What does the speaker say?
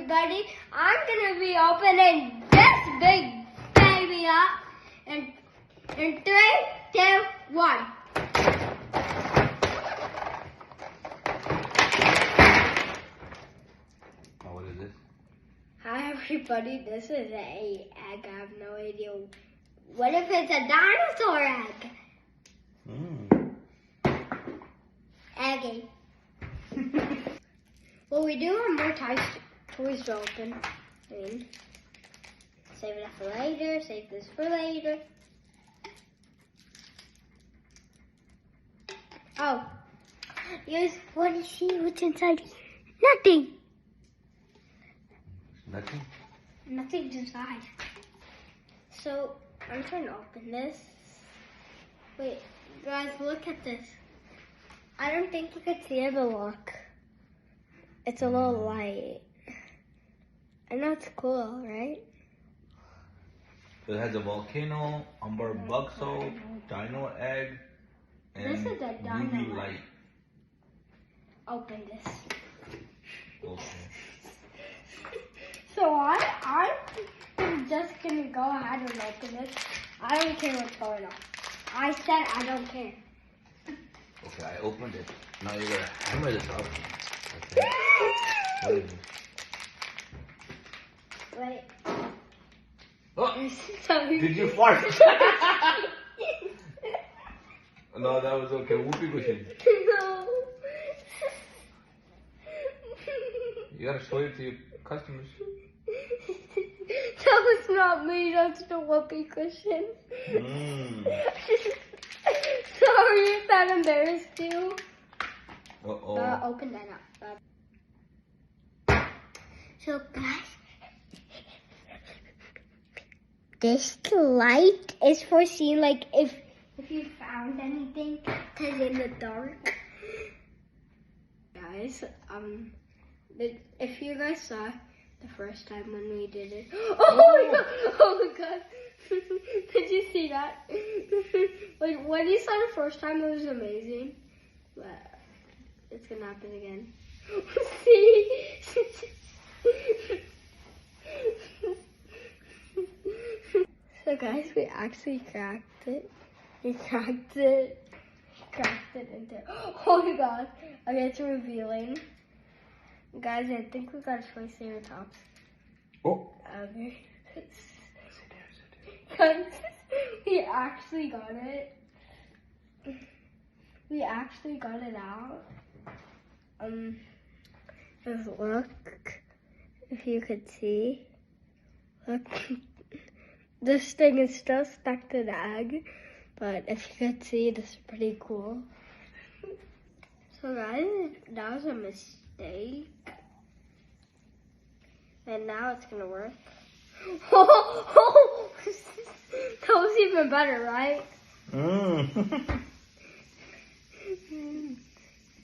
everybody. I'm gonna be opening this big baby up in 3, 2, 1. Oh, what is this? Hi everybody, this is an egg. I have no idea. What if it's a dinosaur egg? Eggy. Well, we do have more toys to open. Save that for later. Save this for later. Oh, you just want to see what's inside? Nothing. Nothing? Nothing's inside. So I'm trying to open this. Wait, guys, look at this. I don't think you could see the lock. It's a little light. I know it's cool, right? It has a volcano, umber bug soap, dino egg, and This is a dino UV egg. light. Open this. Okay. So I'm just gonna go ahead and open it. I don't care what's going on. I said I don't care. Okay, I opened it. Now you're gonna hammer this up. Okay. What is it? Wait. Oh! Sorry. Did you fart? No, that was okay. Whoopee cushion. No. You gotta show it to your customers. That was not me. That's the whoopee cushion. Sorry if that embarrassed you. Uh-oh. Open that up. So guys, this light is for seeing like if you found anything, cause in the dark. Guys, if you guys saw the first time when we did it, oh my god, did you see that? Like when you saw the first time, it was amazing, but it's gonna happen again. See? So guys, we actually cracked it. We cracked it into. Oh my god! Okay, it's revealing. Guys, I think we got Triceratops. Oh. Okay. Guys, we actually got it. We actually got it out. Just look, if you could see. Look, this thing is still stuck to the egg, but if you could see, this is pretty cool. So guys, that was a mistake. And now it's gonna work. That was even better, right?